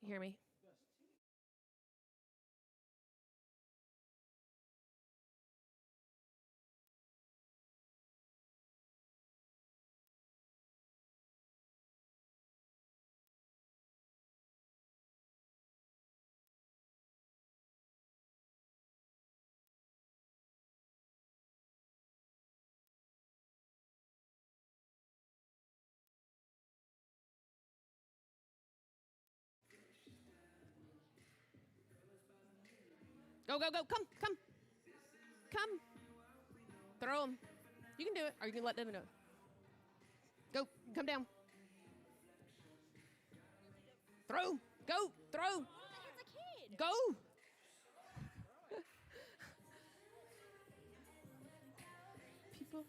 hear me? Go, go, go. Come, come. Come. Throw them. You can do it, or you can let them do it. Go. Come down. Throw. Go. Throw. As a kid. Go. People.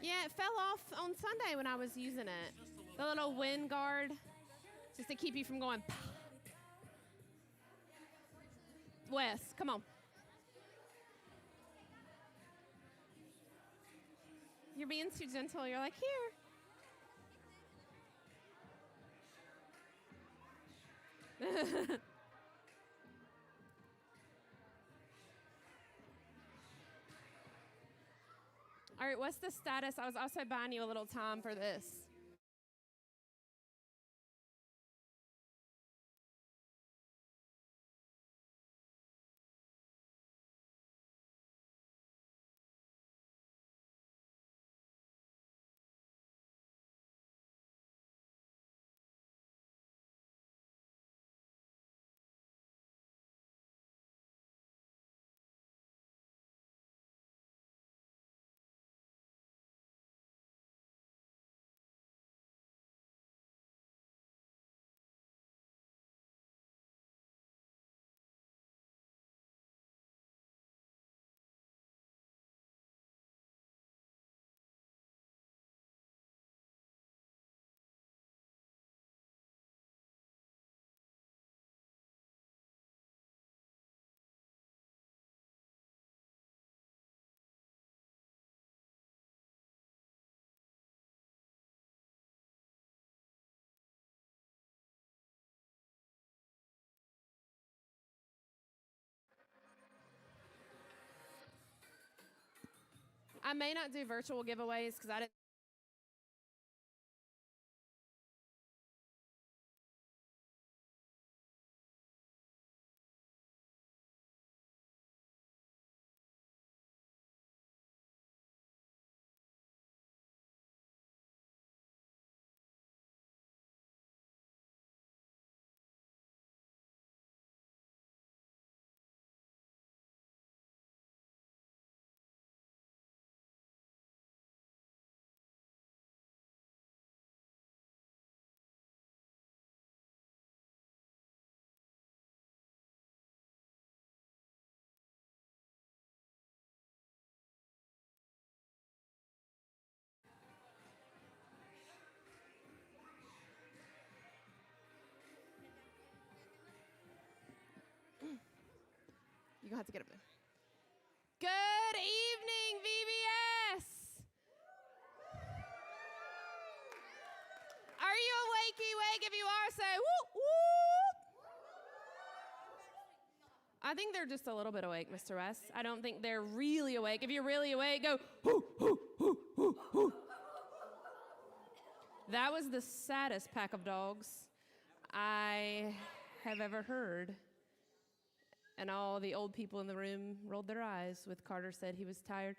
Yeah, it fell off on Sunday when I was using it. The little wind guard, just to keep you from going. Wes, come on. You're being too gentle. You're like, here. All right, what's the status? I was also buying you a little time for this. I may not do virtual giveaways because I didn't. You're going to have to get up there. Good evening, VBS. Are you wakey wake? If you are, say whoop, whoop. I think they're just a little bit awake, Mr. West. I don't think they're really awake. If you're really awake, go hoo, hoo, hoo, hoo, hoo. That was the saddest pack of dogs I have ever heard. And all the old people in the room rolled their eyes with Carter said he was tired.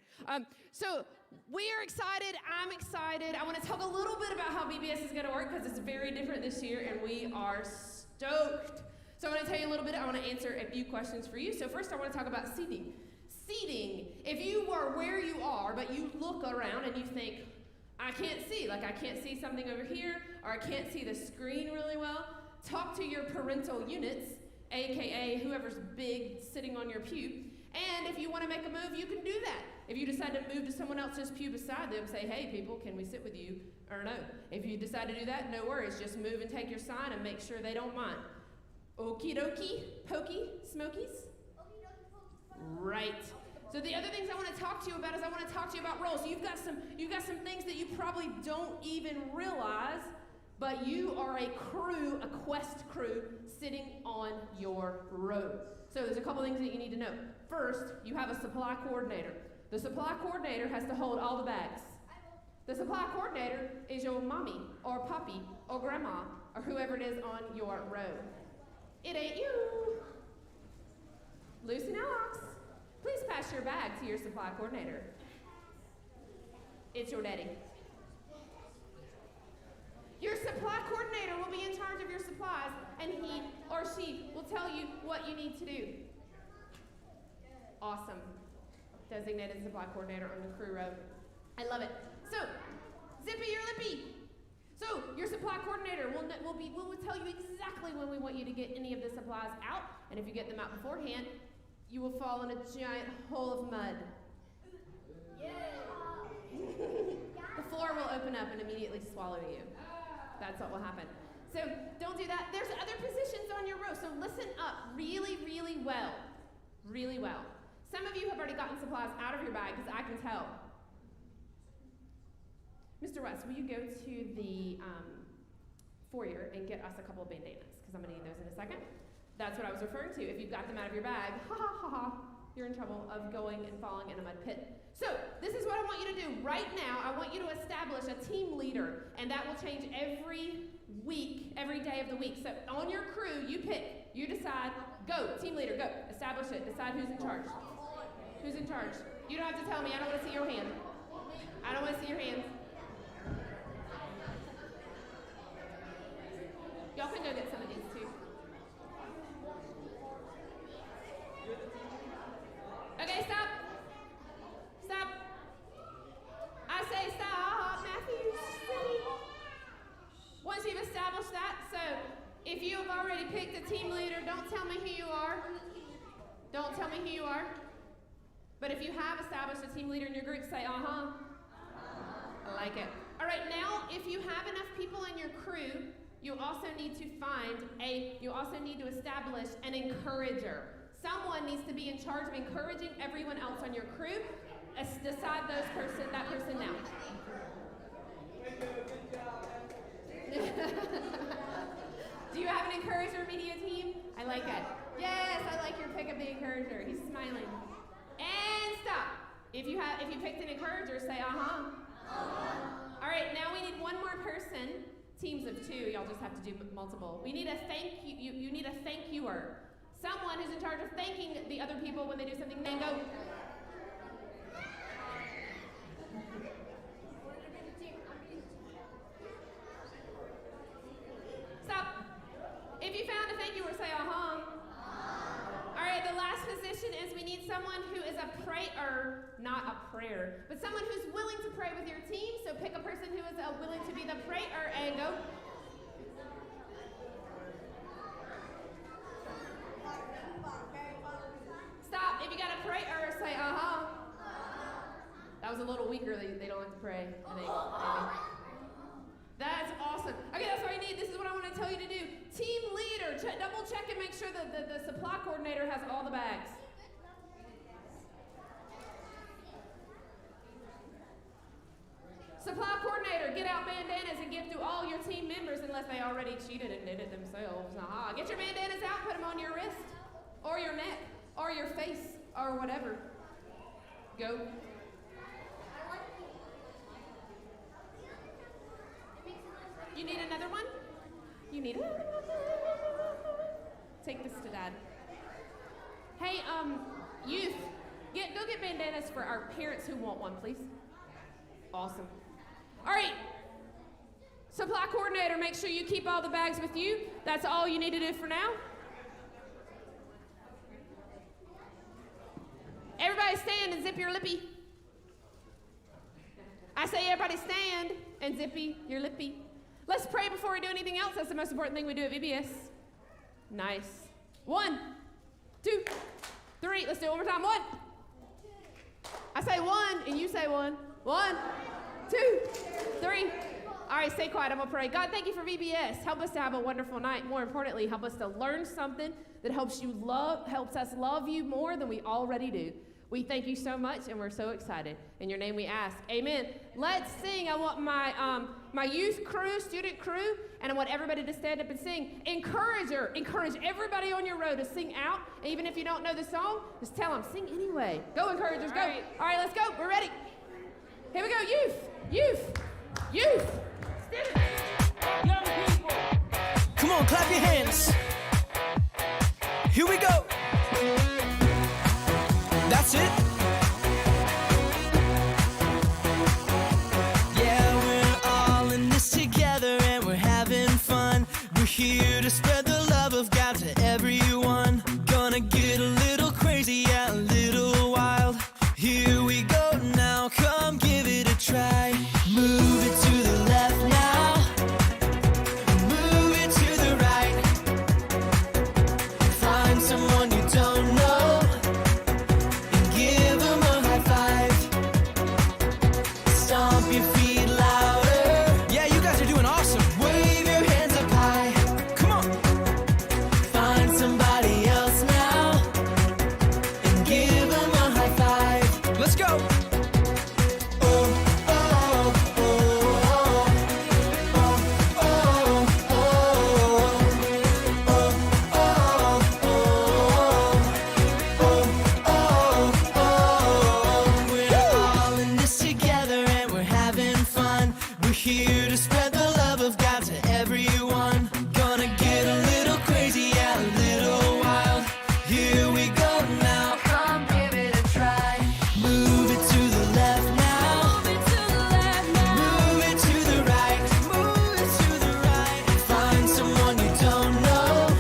So we are excited. I'm excited. I want to talk a little bit about how VBS is going to work because it's very different this year, and we are stoked. So I want to tell you a little bit. I want to answer a few questions for you. So first, I want to talk about seating. Seating, if you are where you are, but you look around and you think, I can't see, like I can't see something over here, or I can't see the screen really well, talk to your parental units, AKA whoever's big sitting on your pew. And if you want to make a move, you can do that. If you decide to move to someone else's pew beside them, say, hey, people, can we sit with you? Or no. If you decide to do that, no worries. Just move and take your sign and make sure they don't mind. Okie dokie, pokey, smokies? Right. So the other things I want to talk to you about is I want to talk to you about roles. So you've got some things that you probably don't even realize but you are a crew, a quest crew, sitting on your road. So there's a couple things that you need to know. First, you have a supply coordinator. The supply coordinator has to hold all the bags. The supply coordinator is your mommy, or puppy, or grandma, or whoever it is on your road. It ain't you. Lucy and Alex, please pass your bag to your supply coordinator. It's your daddy. Your supply coordinator will be in charge of your supplies, and he or she will tell you what you need to do. Awesome. Designated supply coordinator on the crew road. I love it. So, zippy your lippy. So, your supply coordinator will tell you exactly when we want you to get any of the supplies out, and if you get them out beforehand, you will fall in a giant hole of mud. Yeah. The floor will open up and immediately swallow you. That's what will happen. So don't do that. There's other positions on your row, so listen up really, really well. Really well. Some of you have already gotten supplies out of your bag, because I can tell. Mr. West, will you go to the foyer and get us a couple of bandanas, because I'm going to need those in a second. That's what I was referring to. If you've got them out of your bag, ha ha ha ha, you're in trouble of going and falling in a mud pit. So this is what I want you to do right now. I want you to establish a team leader, and that will change every week, every day of the week. So on your crew, you pick, you decide, go, team leader, go, establish it, decide who's in charge. Who's in charge? You don't have to tell me, I don't want to see your hand. I don't want to see your hands. Y'all can go get some of these too. Okay, stop. Stop. I say stop, Matthew. Once you've established that, so if you have already picked a team leader, don't tell me who you are. Don't tell me who you are. But if you have established a team leader in your group, say, uh-huh. I like it. All right, now, if you have enough people in your crew, you also need to establish an encourager. Someone needs to be in charge of encouraging everyone else on your crew. Decide that person now. Do you have an encourager media team? I like it. Yes, I like your pick of the encourager. He's smiling. And stop. If you picked an encourager, say uh-huh. All right, now we need one more person. Teams of two, y'all just have to do multiple. We need a you need a thank youer. Someone who's in charge of thanking the other people when they do something. Then go. Stop. If you found a thank youer, say uh-huh. All right, the last position is we need someone who is a prayer, not a prayer, but someone who's willing to pray with your team. So pick a person who is willing to be the prayer and go. Stop. If you got a prayer, say uh-huh. That was a little weaker. They don't like to pray, I think. Maybe. That's awesome. Okay, that's what I need. This is what I want to tell you to do. Team leader, double check and make sure that the supply coordinator has all the bags. Supply coordinator, get out bandanas and give to all your team members unless they already cheated and did it themselves. Aha. Get your bandanas out, put them on your wrist, or your neck, or your face, or whatever. Go. You need another one? You need another one? Take this to Dad. Hey, youth, go get bandanas for our parents who want one, please. Awesome. All right. Supply coordinator, make sure you keep all the bags with you. That's all you need to do for now. Everybody stand and zip your lippy. I say everybody stand and zippy your lippy. Let's pray before we do anything else. That's the most important thing we do at VBS. Nice. 1, 2, 3. Let's do it one more time. 1. I say 1 and you say 1. 1, 2, 3. All right, stay quiet. I'm going to pray. God, thank you for VBS. Help us to have a wonderful night. More importantly, help us to learn something that helps us love you more than we already do. We thank you so much, and we're so excited. In your name we ask. Amen. Let's sing. I want my my youth crew, student crew, and I want everybody to stand up and sing. Encourage everybody on your row to sing out. Even if you don't know the song, just tell them, sing anyway. Go, encouragers, go. All right, let's go. We're ready. Here we go, youth. Students. Young people. Come on, clap your hands. Here we go. That's it. Yeah, we're all in this together and we're having fun. We're here to spread the love of God to everyone. Gonna get a little crazy, yeah, a little wild. Here we go now, come give it a try. Move it to the left now. Move it to the right. Find someone you don't know and give them a high five. Stomp your feet louder. Yeah, you guys are doing awesome. Wave your hands up high. Come on. Find somebody else now and give them a high five. Let's go. Here to spread the love of God to everyone. Gonna get a little crazy, yeah, a little wild. Here we go now. Come give it a try. Move it to the left now. Move it to the left now. Move it to the right. Move it to the right. Find someone you don't know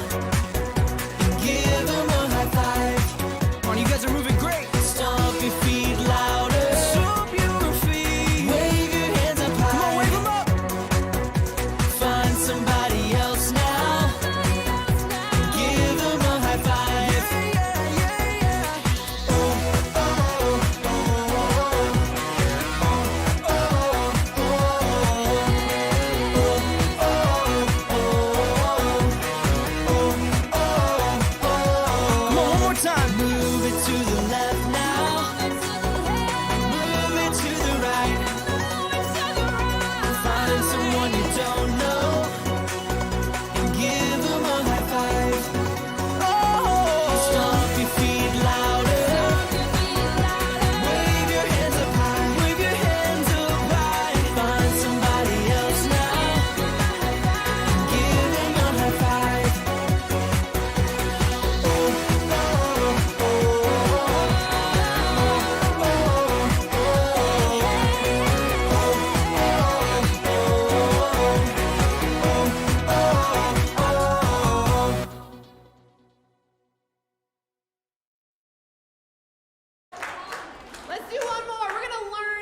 and give them a high five. Come on, you guys are moving great. Stomp your feet louder. Stomp your feet. Wave your hands up high. Come on, wave them up. Find somebody else now. Give them a high five. Come on, one more time. Move it to the left now. Move it to the right. Find someone you don't know and give them a high five. Oh, stomp your feet louder. Wave your hands up high. Wave your hands up high. Find somebody else now and give them a high five. Let's do one more.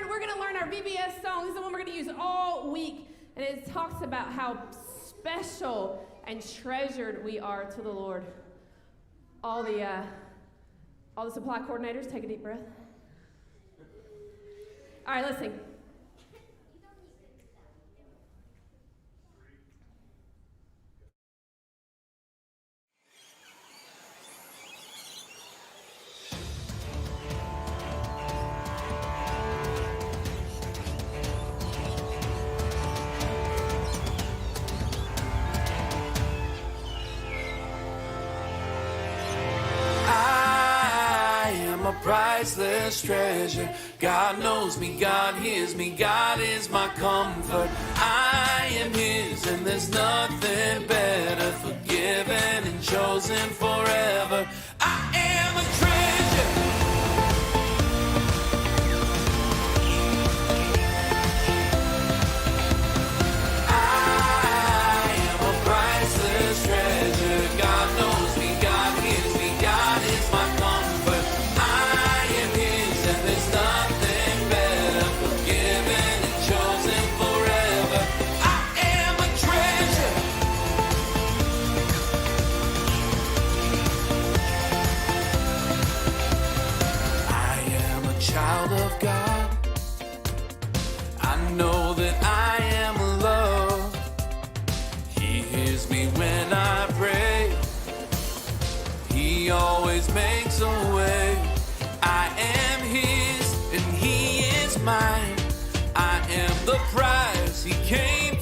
We're gonna learn our VBS song. This is the one we're gonna use all week. And it talks about how special and treasured we are to the Lord. All the supply coordinators, take a deep breath. All right, let's sing. I am a priceless treasure. God knows me, God hears me, God is my comfort. I am His and there's nothing better. Forgiven and chosen forever. I am a treasure. I am a priceless treasure. God knows me, God hears me, God is my comfort. I am His and there's nothing better. Forgiven and chosen forever. I am a treasure. I am a child of God. I know that I am loved. He hears me when I pray. He always makes a way. I am His and He is mine. I am the prize He came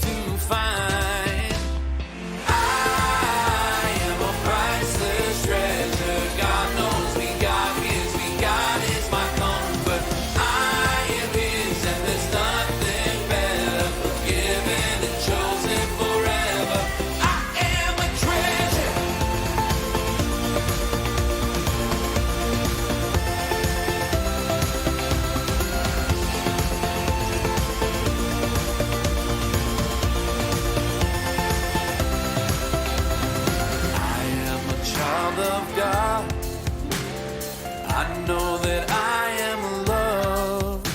I know that I am loved.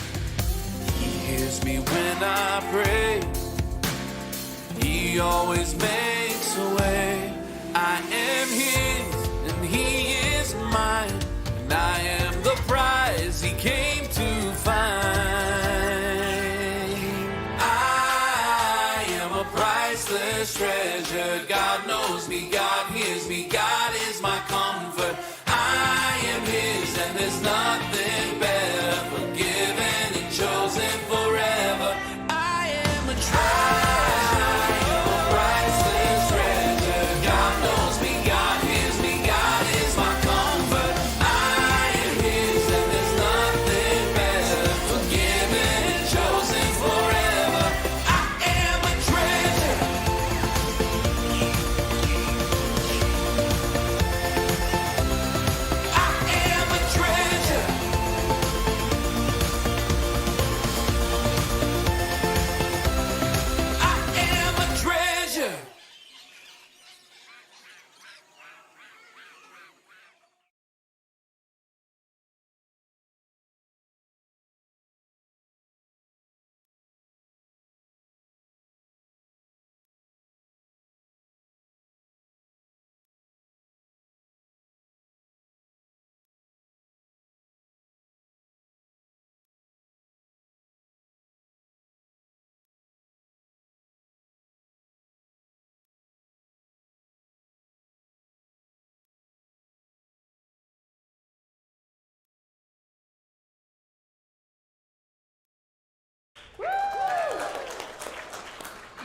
He hears me when I pray. He always makes a way. I am his and he is mine, and I am the prize he came to find. I am a priceless treasure. God knows me, God hears me, God is my comfort. I am his and there's nothing better. Forgiven and chosen forever. I am a treasure.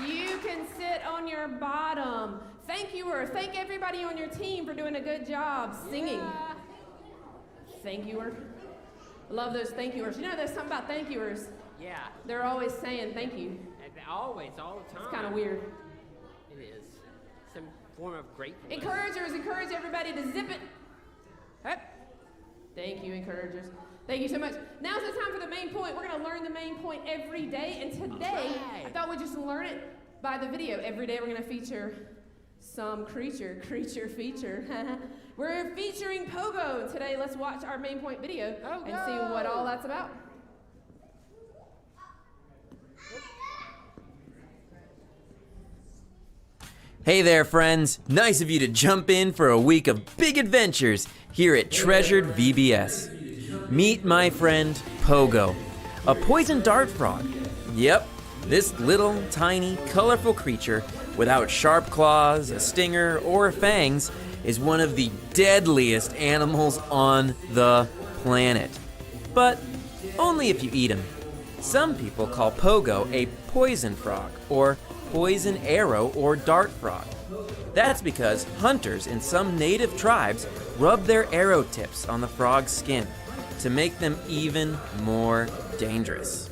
You can sit on your bottom. Thank everybody on your team for doing a good job singing. Yeah. Thank youer. Love those thank youers. You know, there's something about thank youers. Yeah. They're always saying thank you. Always, all the time. It's kind of weird. It is. Some form of gratefulness. Encouragers, encourage everybody to zip it. Hey. Thank you, encouragers. Thank you so much. Now's the time for the main point. We're going to learn the main point every day. And today, I thought we'd just learn it by the video. Every day we're going to feature some creature feature. We're featuring Pogo. Today, let's watch our main point video and see what all that's about. Hey there, friends. Nice of you to jump in for a week of big adventures here at Treasured VBS. Meet my friend Pogo, a poison dart frog. Yep, this little, tiny, colorful creature without sharp claws, a stinger, or fangs is one of the deadliest animals on the planet. But only if you eat him. Some people call Pogo a poison frog, or poison arrow or dart frog. That's because hunters in some native tribes rub their arrow tips on the frog's skin to make them even more dangerous.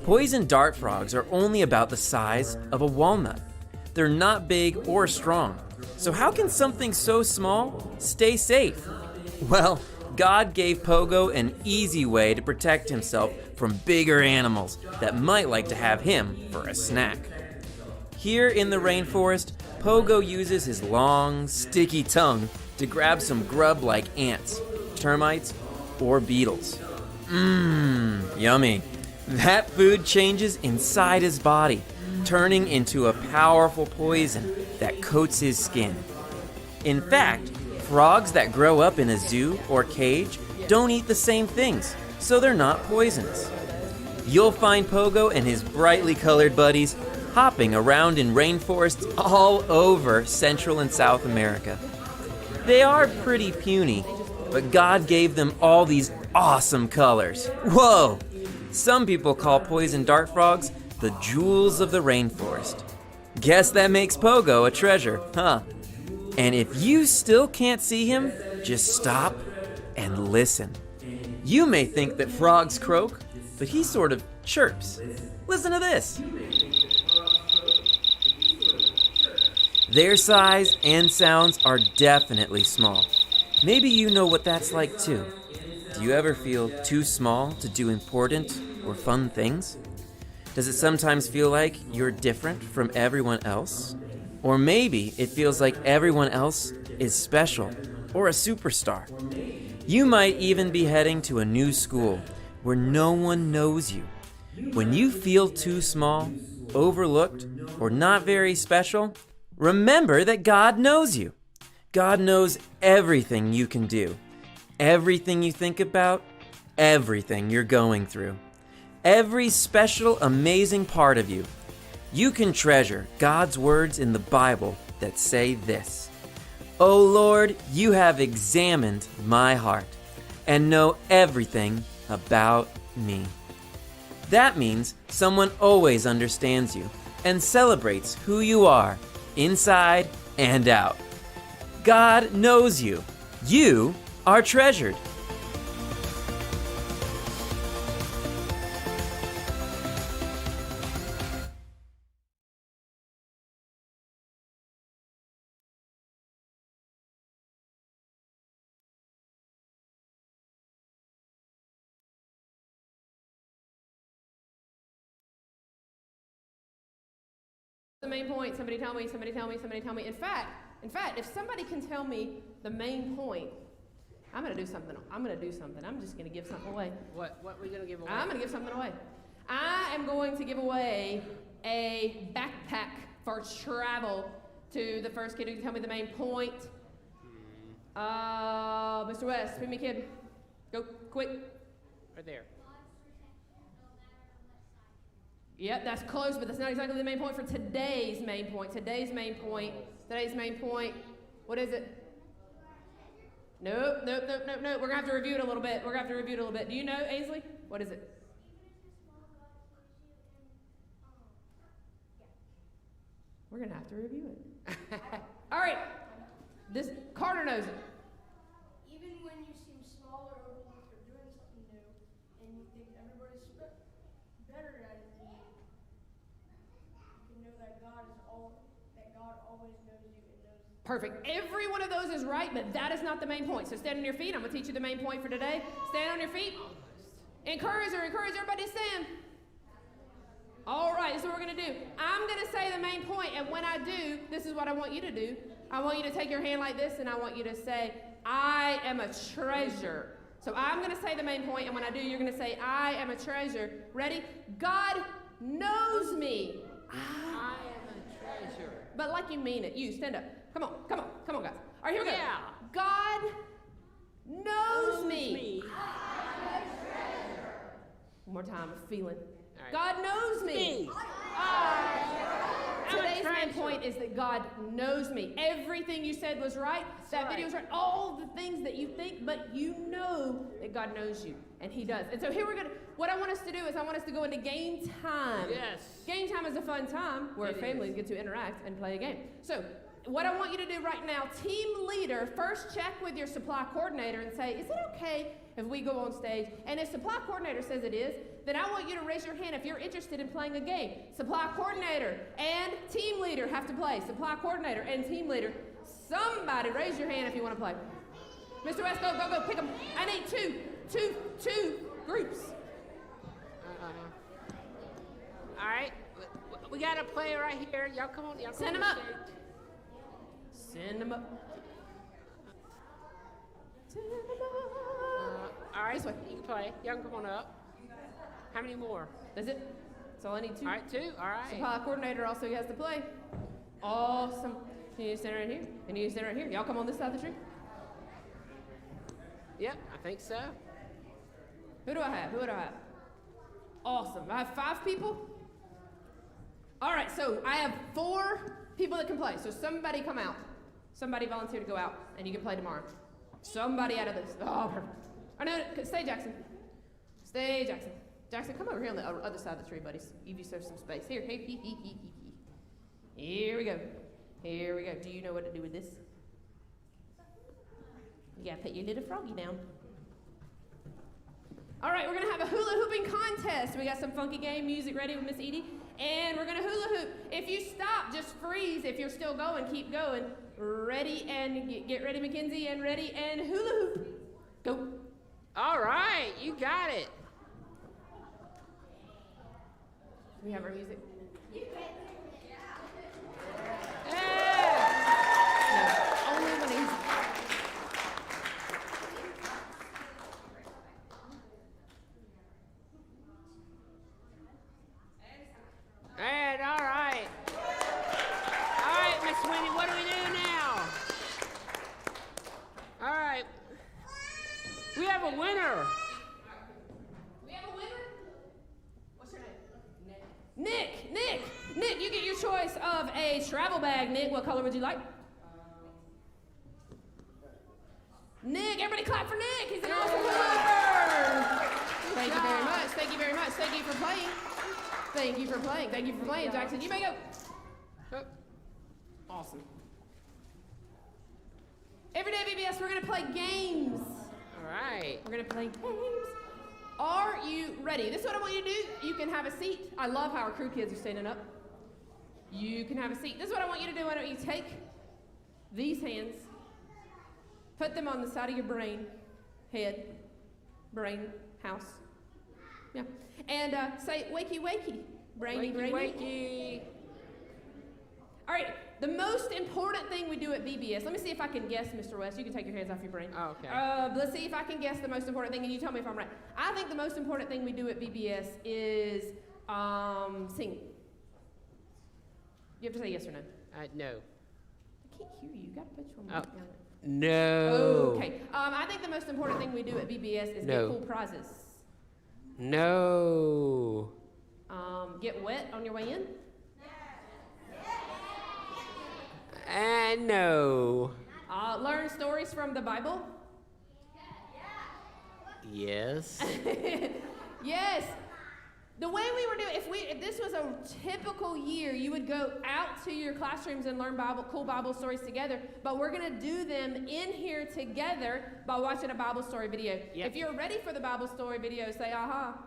Poison dart frogs are only about the size of a walnut. They're not big or strong. So how can something so small stay safe? Well, God gave Pogo an easy way to protect himself from bigger animals that might like to have him for a snack. Here in the rainforest, Pogo uses his long, sticky tongue to grab some grub like ants, termites, or beetles. Yummy. That food changes inside his body, turning into a powerful poison that coats his skin. In fact, frogs that grow up in a zoo or cage don't eat the same things, so they're not poisonous. You'll find Pogo and his brightly colored buddies hopping around in rainforests all over Central and South America. They are pretty puny, but God gave them all these awesome colors. Whoa! Some people call poison dart frogs the jewels of the rainforest. Guess that makes Pogo a treasure, huh? And if you still can't see him, just stop and listen. You may think that frogs croak, but he sort of chirps. Listen to this. Their size and sounds are definitely small. Maybe you know what that's like too. Do you ever feel too small to do important or fun things? Does it sometimes feel like you're different from everyone else? Or maybe it feels like everyone else is special or a superstar. You might even be heading to a new school where no one knows you. When you feel too small, overlooked, or not very special, remember that God knows you. God knows everything you can do, everything you think about, everything you're going through, every special, amazing part of you. You can treasure God's words in the Bible that say this: "O Lord, you have examined my heart and know everything about me." That means someone always understands you and celebrates who you are, inside and out. God knows you. You are treasured. The main point, somebody tell me, somebody tell me, somebody tell me. In fact, if somebody can tell me the main point, I'm going to do something. I'm just going to give something away. What are we going to give away? I'm going to give something away. I am going to give away a backpack for travel to the first kid who can tell me the main point. Mr. West, pick me a kid. Go, quick. Right there. Yep, that's close, but that's not exactly the main point for today's main point. Today's main point. What is it? Nope. We're going to have to review it a little bit. Do you know, Ainsley? What is it? We're going to have to review it. All right. Carter knows it. Even when you seem small or overlooked or doing something new, and you think everybody's better at it than you, you can know that God always knows you and knows. Perfect. Every one of those is right, but that is not the main point. So stand on your feet. I'm going to teach you the main point for today. Stand on your feet. Encourage everybody to stand. All right, this is what we're going to do. I'm going to say the main point, and when I do, this is what I want you to do. I want you to take your hand like this, and I want you to say, "I am a treasure." So I'm going to say the main point, and when I do, you're going to say, "I am a treasure." Ready? God knows me. I am a treasure. But like you mean it. You, stand up. Come on, guys. All right, here we go. Yeah. God knows me. One more time, a feeling. Right. God knows me. Today's main point is that God knows me. Everything you said was right. That video was right. All the things that you think, but you know that God knows you, and He does. And so here what I want us to do is I want us to go into game time. Yes. Game time is a fun time where families get to interact and play a game. So what I want you to do right now, team leader, first check with your supply coordinator and say, is it okay if we go on stage? And if supply coordinator says it is, then I want you to raise your hand if you're interested in playing a game. Supply coordinator and team leader have to play. Supply coordinator and team leader. Somebody raise your hand if you want to play. Mr. West, go, pick them. I need two groups. All right, we got a player right here. Y'all come on. Send them up. Send them up. All right, This way. you can play. Y'all can come on up. How many more? That's it. That's all I need, 2. All right, 2. All right. Supply coordinator also has to play. Awesome. Can you stand right here? And you stand right here. Y'all come on this side of the tree. Yep, I think so. Who do I have? Awesome. I have 5 people. All right, so I have 4 people that can play. So somebody come out. Somebody volunteer to go out, and you can play tomorrow. Somebody out of this. Oh, perfect. I know. Stay, Jackson. Jackson, come over here on the other side of the tree, buddy. Give yourself some space. Here we go. Do you know what to do with this? You gotta put your little froggy down. All right, we're gonna have a hula hooping contest. We got some funky game music ready with Miss Edie, and we're gonna hula hoop. If you stop, just freeze. If you're still going, keep going. Ready and get ready, Mackenzie, and ready and hula hoop. Go. All right, you got it. Do we have our music? Yeah. No, only when he's. a winner. We have a winner? What's your name? Nick, you get your choice of a travel bag. Nick, what color would you like? Nick, everybody clap for Nick. He's an awesome winner. Thank you very much. Thank you very much. Thank you for playing. Thank you for playing. Thank you for playing, Jackson. You may go. Oh. Awesome. Every day, VBS, we're going to play games. All right. We're going to play games. Are you ready? This is what I want you to do. You can have a seat. I love how our crew kids are standing up. You can have a seat. This is what I want you to do. Why don't you take these hands, put them on the side of your brain, head, brain, house. Yeah. And say, wakey, wakey. Brainy, brainy. Wakey. All right. The most important thing we do at VBS, let me see if I can guess, Mr. West. You can take your hands off your brain. Oh, okay. Let's see if I can guess the most important thing, and you tell me if I'm right. I think the most important thing we do at VBS is sing. You have to say yes or no. No. I can't hear you. You got to put your mic down. No. Okay. I think the most important thing we do at VBS is get cool prizes. No. Get wet on your way in. No. Learn stories from the Bible. Yes. Yes. The way we were doing, if this was a typical year, you would go out to your classrooms and learn cool Bible stories together. But we're going to do them in here together by watching a Bible story video. Yep. If you're ready for the Bible story video, say aha.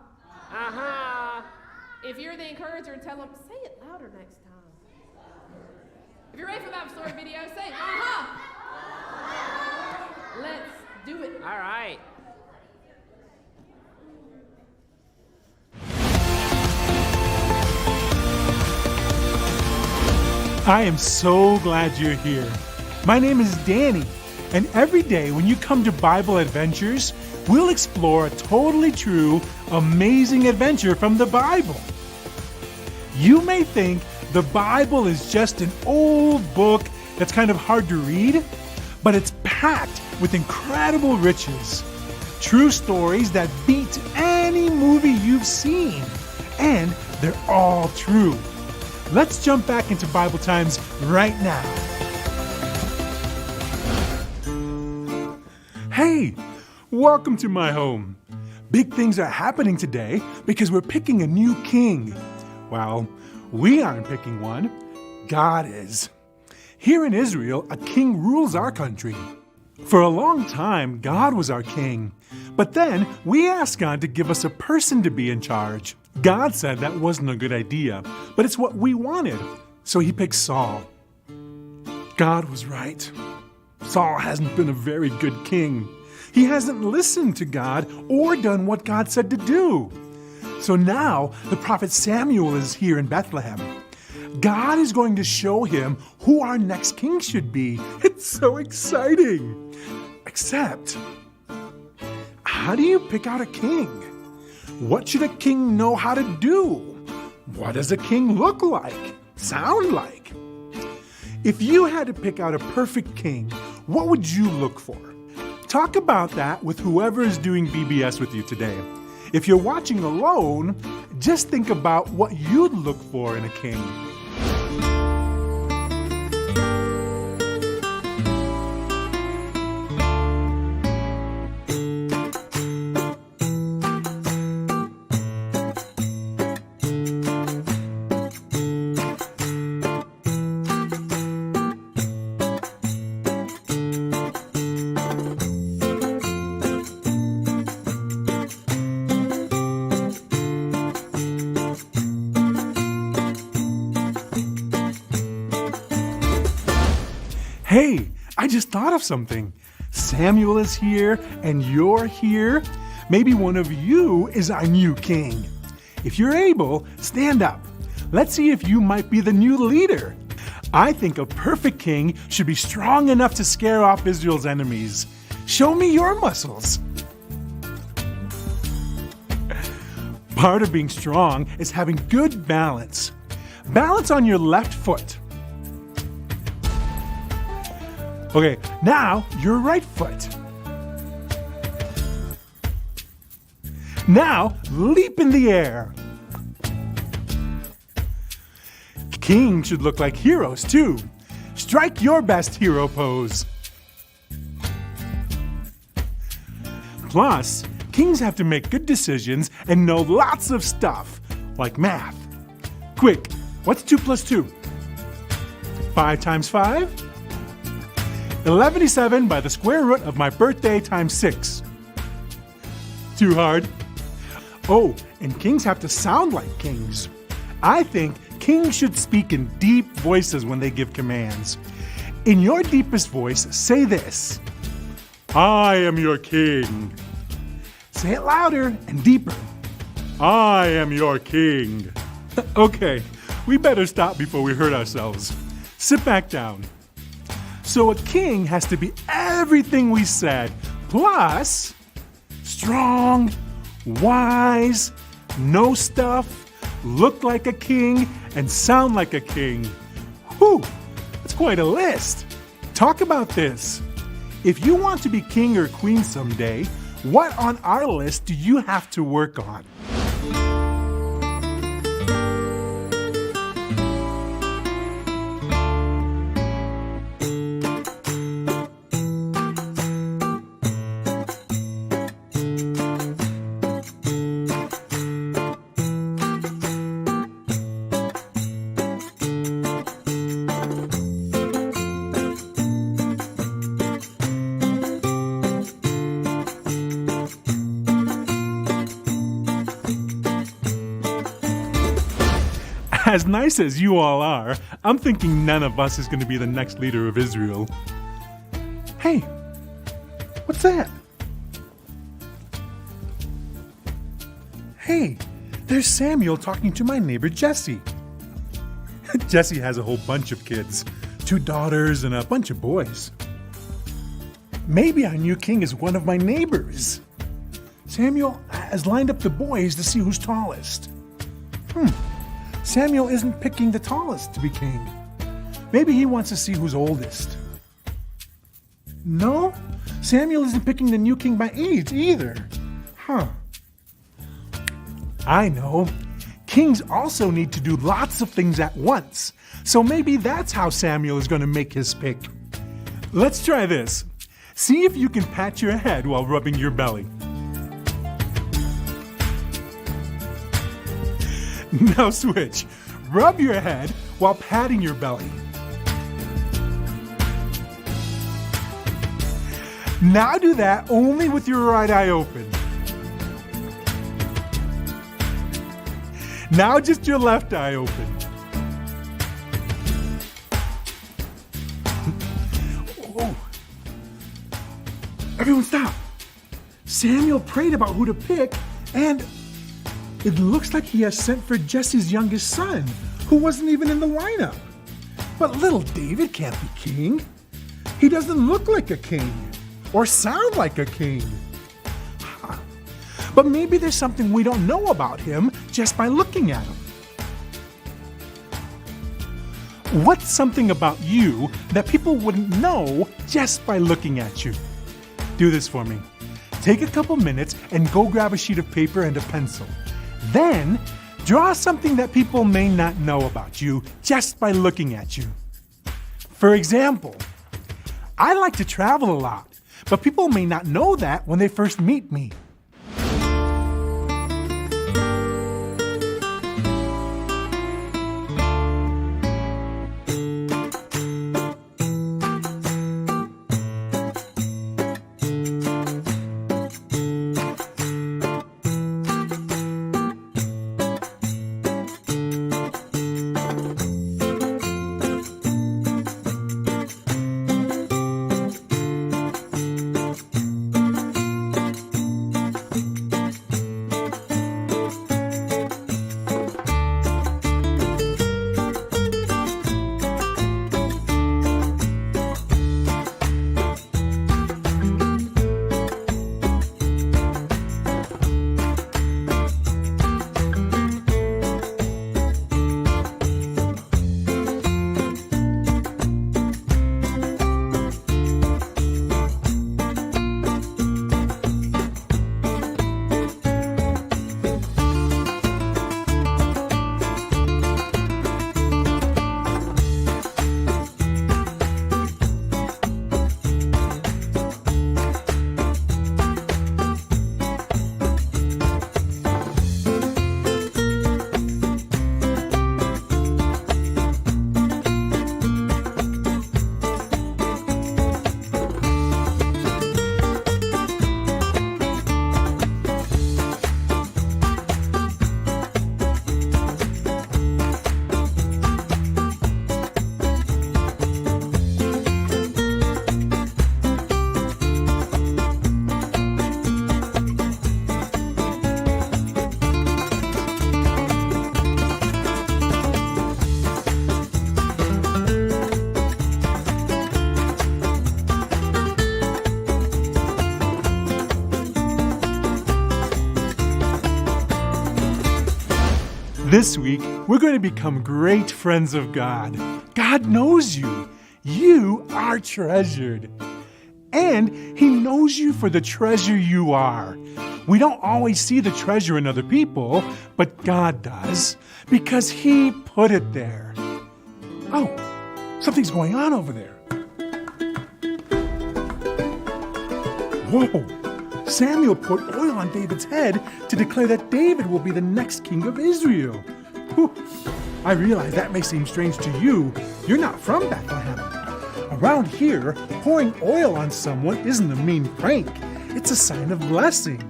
Aha. If you're the encourager, tell them, say it louder next time. If you're ready for the Bible story video, say aha. Let's do it. All right. I am so glad you're here. My name is Danny, and every day when you come to Bible Adventures, we'll explore a totally true, amazing adventure from the Bible. You may think the Bible is just an old book that's kind of hard to read, but it's packed with incredible riches. True stories that beat any movie you've seen, and they're all true. Let's jump back into Bible times right now. Hey, welcome to my home. Big things are happening today because we're picking a new king. Well, we aren't picking one. God is. Here in Israel, a king rules our country. For a long time, God was our king. But then we asked God to give us a person to be in charge. God said that wasn't a good idea, but it's what we wanted. So he picked Saul. God was right. Saul hasn't been a very good king. He hasn't listened to God or done what God said to do. So now the prophet Samuel is here in Bethlehem. God is going to show him who our next king should be. It's so exciting. Except, how do you pick out a king? What should a king know how to do? What does a king look like? Sound like? If you had to pick out a perfect king, what would you look for? Talk about that with whoever is doing VBS with you today. If you're watching alone, just think about what you'd look for in a king. Hey, I just thought of something. Samuel is here and you're here. Maybe one of you is our new king. If you're able, stand up. Let's see if you might be the new leader. I think a perfect king should be strong enough to scare off Israel's enemies. Show me your muscles. Part of being strong is having good balance. Balance on your left foot. Okay, now your right foot. Now, leap in the air. Kings should look like heroes, too. Strike your best hero pose. Plus, kings have to make good decisions and know lots of stuff, like math. Quick, what's 2 plus 2? 5 times 5? 1187 by the square root of my birthday times 6. Too hard? Oh, and kings have to sound like kings. I think kings should speak in deep voices when they give commands. In your deepest voice, say this: I am your king. Say it louder and deeper. I am your king. Okay, we better stop before we hurt ourselves. Sit back down. So a king has to be everything we said, plus strong, wise, know stuff, look like a king, and sound like a king. Whew, that's quite a list. Talk about this. If you want to be king or queen someday, what on our list do you have to work on? As nice as you all are, I'm thinking none of us is going to be the next leader of Israel. Hey, what's that? Hey, there's Samuel talking to my neighbor Jesse. Jesse has a whole bunch of kids, 2 daughters and a bunch of boys. Maybe our new king is one of my neighbors. Samuel has lined up the boys to see who's tallest. Samuel isn't picking the tallest to be king. Maybe he wants to see who's oldest. No, Samuel isn't picking the new king by age either. I know. Kings also need to do lots of things at once. So maybe that's how Samuel is going to make his pick. Let's try this. See if you can pat your head while rubbing your belly. Now switch. Rub your head while patting your belly. Now do that only with your right eye open. Now just your left eye open. Oh. Everyone stop. Samuel prayed about who to pick, and it looks like he has sent for Jesse's youngest son, who wasn't even in the lineup. But little David can't be king. He doesn't look like a king or sound like a king. But maybe there's something we don't know about him just by looking at him. What's something about you that people wouldn't know just by looking at you? Do this for me. Take a couple minutes and go grab a sheet of paper and a pencil. Then, draw something that people may not know about you just by looking at you. For example, I like to travel a lot, but people may not know that when they first meet me. This week, we're going to become great friends of God. God knows you. You are treasured. And He knows you for the treasure you are. We don't always see the treasure in other people, but God does, because He put it there. Oh, something's going on over there. Whoa! Samuel poured oil on David's head to declare that David will be the next king of Israel. Whew. I realize that may seem strange to you. You're not from Bethlehem. Around here, pouring oil on someone isn't a mean prank. It's a sign of blessing.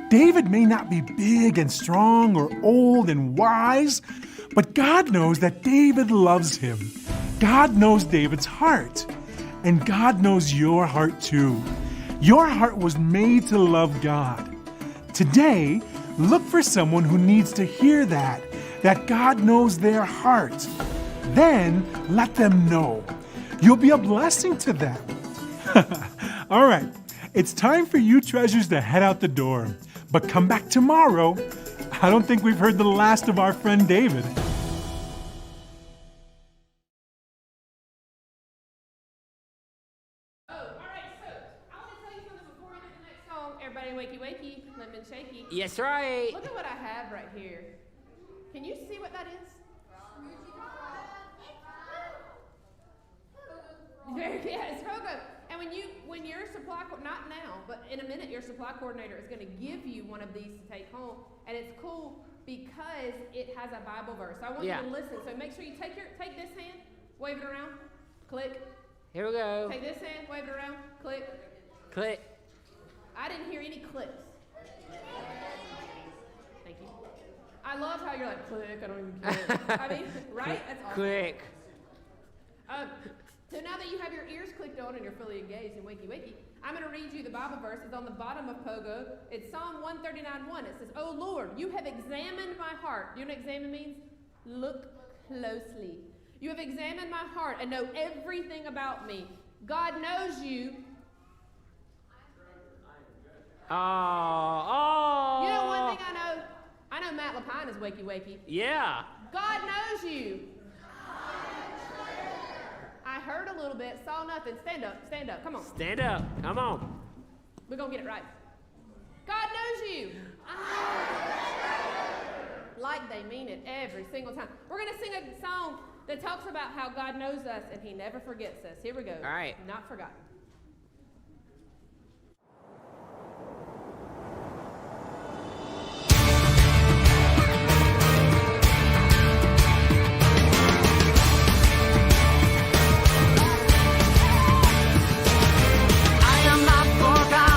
David may not be big and strong or old and wise, but God knows that David loves him. God knows David's heart. And God knows your heart too. Your heart was made to love God. Today, look for someone who needs to hear that God knows their heart. Then let them know. You'll be a blessing to them. All right, it's time for you treasures to head out the door. But come back tomorrow. I don't think we've heard the last of our friend David. Everybody wakey wakey, lemon shaky. Yes, right. Look at what I have right here. Can you see what that is? Yeah, it's Pogo. And when your supply, not now, but in a minute, your supply coordinator is going to give you one of these to take home. And it's cool because it has a Bible verse. I want you to listen. So make sure you take this hand, wave it around, click. Here we go. Take this hand, wave it around, click. Click. I didn't hear any clicks. Thank you. I love how you're like, click, I don't even care. I mean, right? That's awesome. Click. So now that you have your ears clicked on and you're fully engaged in wakey wakey, I'm going to read you the Bible verse. It's on the bottom of Pogo. It's Psalm 139:1. It says, "Oh Lord, you have examined my heart." You know what examine means? Look closely. You have examined my heart and know everything about me. God knows you. Oh. You know one thing I know? I know Matt Lapine is wakey wakey. Yeah. God knows you. I heard a little bit, saw nothing. Stand up, come on. Stand up, come on. We're gonna get it right. God knows you. Like they mean it every single time. We're gonna sing a song that talks about how God knows us and He never forgets us. Here we go. All right. Not forgotten. I am not forgotten.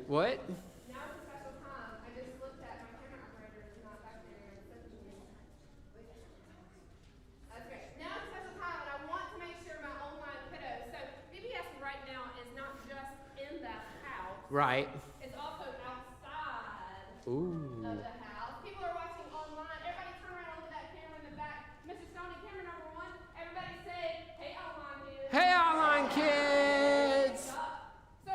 What? Now it's a special time. I just looked at my camera operator is not back there. That's great. Now it's a special time, and I want to make sure my online kiddos. So VBS right now is not just in that house. Right. It's also outside Ooh. of the house. People are watching online. Everybody turn around and look at that camera in the back. Mr. Stoney, camera number 1. Everybody say, "Hey, online kids." Hey, online kids. So,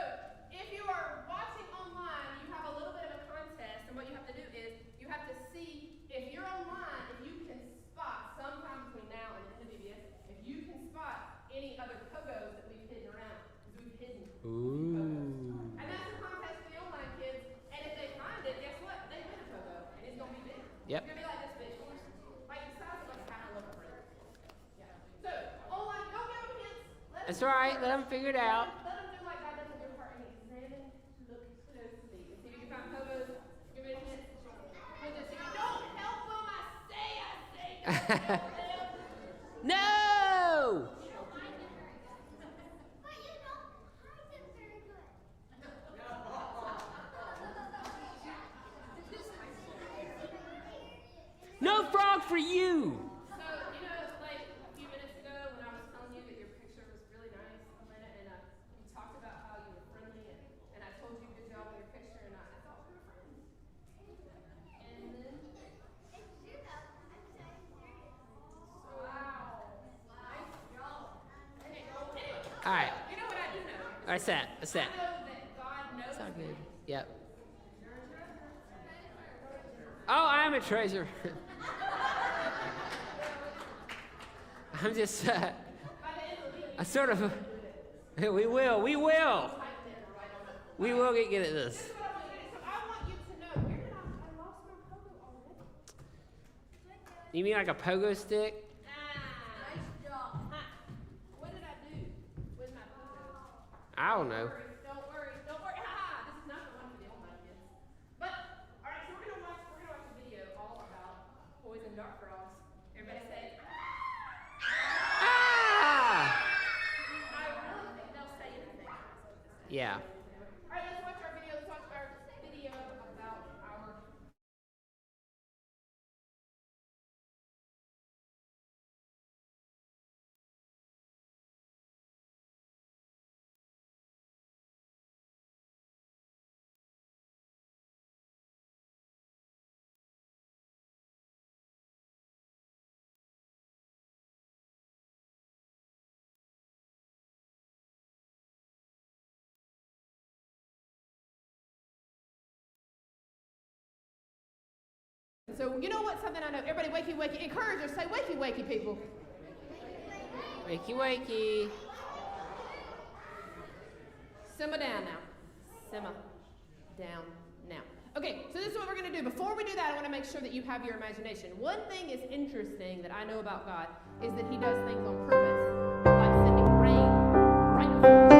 if you are watching online, you have a little bit of a contest, and what you have to do is you have to see if you're online, if you can spot sometime between now and the end of VBS, if you can spot any other pogos that we've hidden around, because we've hidden Ooh. and that's a contest for the online kids. And if they find it, guess what? They win a pogo, and it's gonna be big. Yep. It's gonna be like this big, like the size of like a cantaloupe fruit. Yeah. So online, don't give them hints. That's all right. Let them figure it out. Let them do like God does with your heart and examine, look closely, and see if you can find pogos. Give me a hint. We'll just say, don't help them. I say, don't help them. No. No frog for you. So, like a few minutes ago when I was telling you that your picture was really nice, Elena, and you talked about how you were friendly, and I told you good job with your picture, and I thought we were friends. And then, wow, nice job. Anyway, All right. you know what I do know? What's that? What's that? I know that God knows It's all good. me. Yep. Oh, I am a treasure. I'm just, I sort of, we will get good at this. So I want you to know, where did I lost my pogo already? You mean like a pogo stick? Nice job. What did I do with my pogo? I don't know. Don't worry. Ha! This is not the one for the online kids. But all right, so we're gonna watch a video all about poison dart frogs. Everybody say, Ah! I really think they'll say anything. Yeah. All right, let's watch our video. Let's watch our video about our. So you know what? Something I know. Everybody, wakey, wakey. Encouragers, say wakey, wakey, people. Wakey, wakey. Simmer down now. Simmer down now. Okay, so this is what we're going to do. Before we do that, I want to make sure that you have your imagination. One thing is interesting that I know about God is that he does things on purpose, like sending rain right before.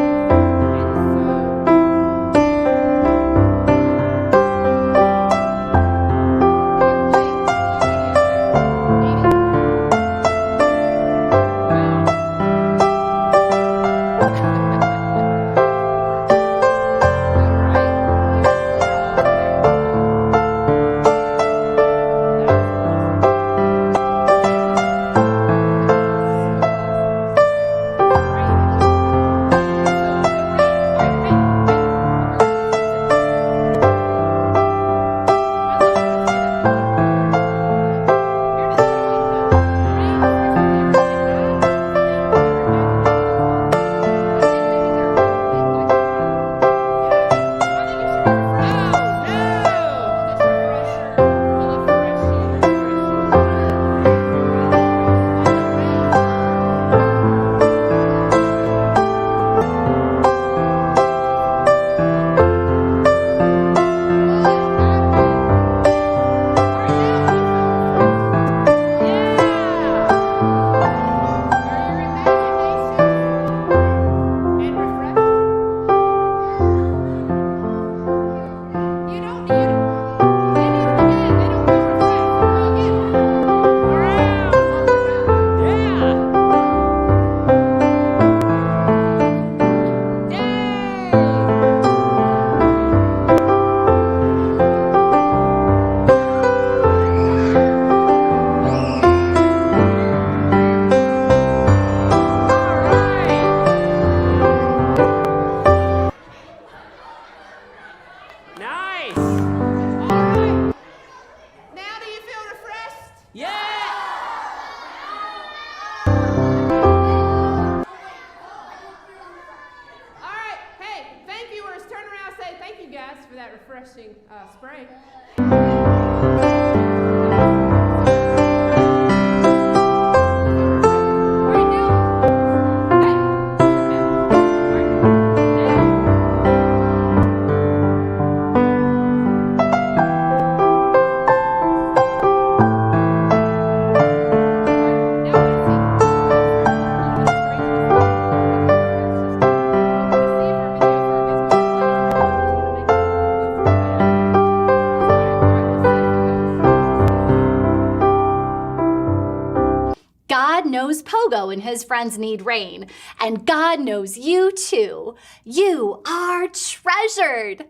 God knows Pogo and his friends need rain, and God knows you too. You are treasured.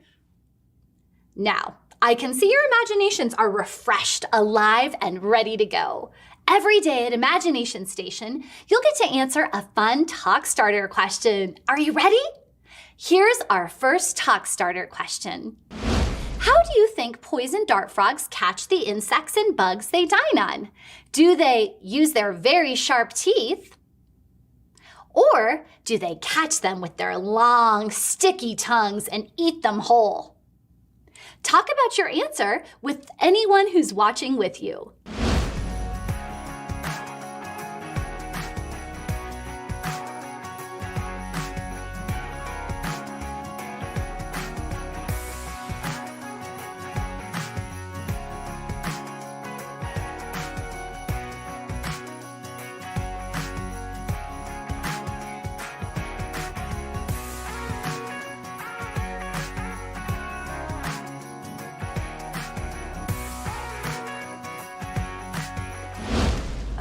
Now, I can see your imaginations are refreshed, alive, and ready to go. Every day at Imagination Station, you'll get to answer a fun talk starter question. Are you ready? Here's our first talk starter question. How do you think poison dart frogs catch the insects and bugs they dine on? Do they use their very sharp teeth? Or do they catch them with their long, sticky tongues and eat them whole? Talk about your answer with anyone who's watching with you.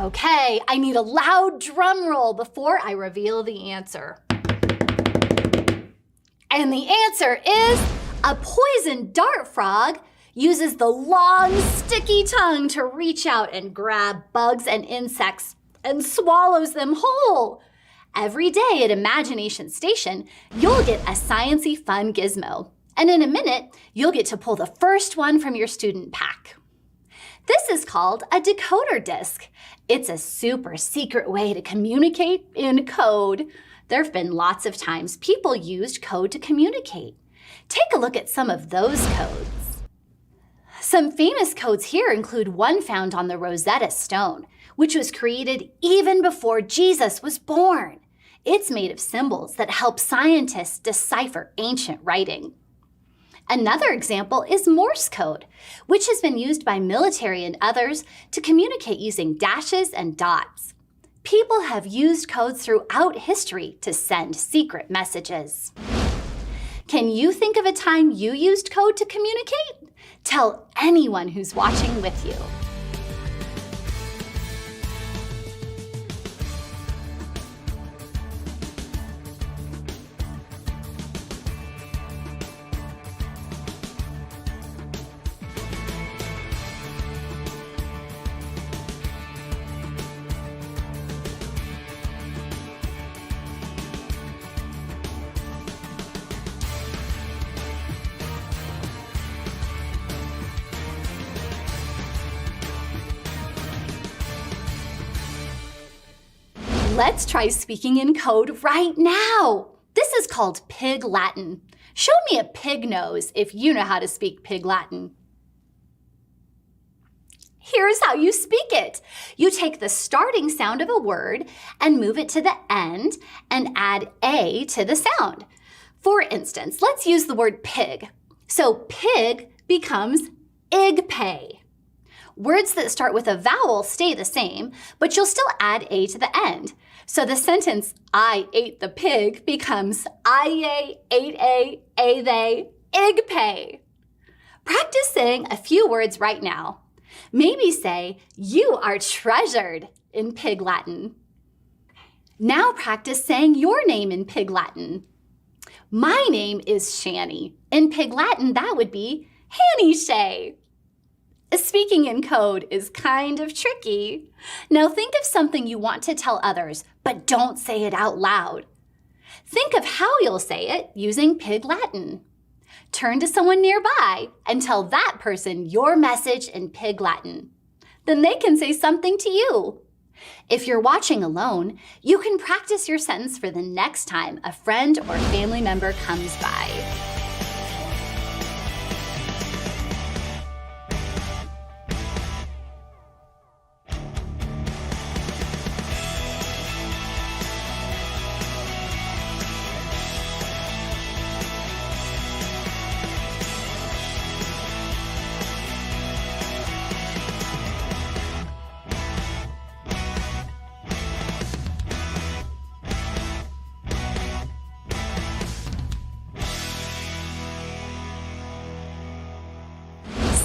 Okay, I need a loud drum roll before I reveal the answer. And the answer is a poison dart frog uses the long, sticky tongue to reach out and grab bugs and insects and swallows them whole. Every day at Imagination Station, you'll get a sciencey fun gizmo. And in a minute, you'll get to pull the first one from your student pack. This is called a decoder disc. It's a super secret way to communicate in code. There have been lots of times people used code to communicate. Take a look at some of those codes. Some famous codes here include one found on the Rosetta Stone, which was created even before Jesus was born. It's made of symbols that help scientists decipher ancient writing. Another example is Morse code, which has been used by military and others to communicate using dashes and dots. People have used codes throughout history to send secret messages. Can you think of a time you used code to communicate? Tell anyone who's watching with you. Let's try speaking in code right now. This is called Pig Latin. Show me a pig nose if you know how to speak Pig Latin. Here's how you speak it. You take the starting sound of a word and move it to the end and add A to the sound. For instance, let's use the word pig. So pig becomes igpay. Words that start with a vowel stay the same, but you'll still add A to the end. So the sentence, I ate the pig, becomes I ate a they, igpay. Practice saying a few words right now. Maybe say, you are treasured in Pig Latin. Now practice saying your name in Pig Latin. My name is Shani. In Pig Latin, that would be Hanny Shay. Speaking in code is kind of tricky. Now think of something you want to tell others, but don't say it out loud. Think of how you'll say it using Pig Latin. Turn to someone nearby and tell that person your message in Pig Latin. Then they can say something to you. If you're watching alone, you can practice your sentence for the next time a friend or family member comes by.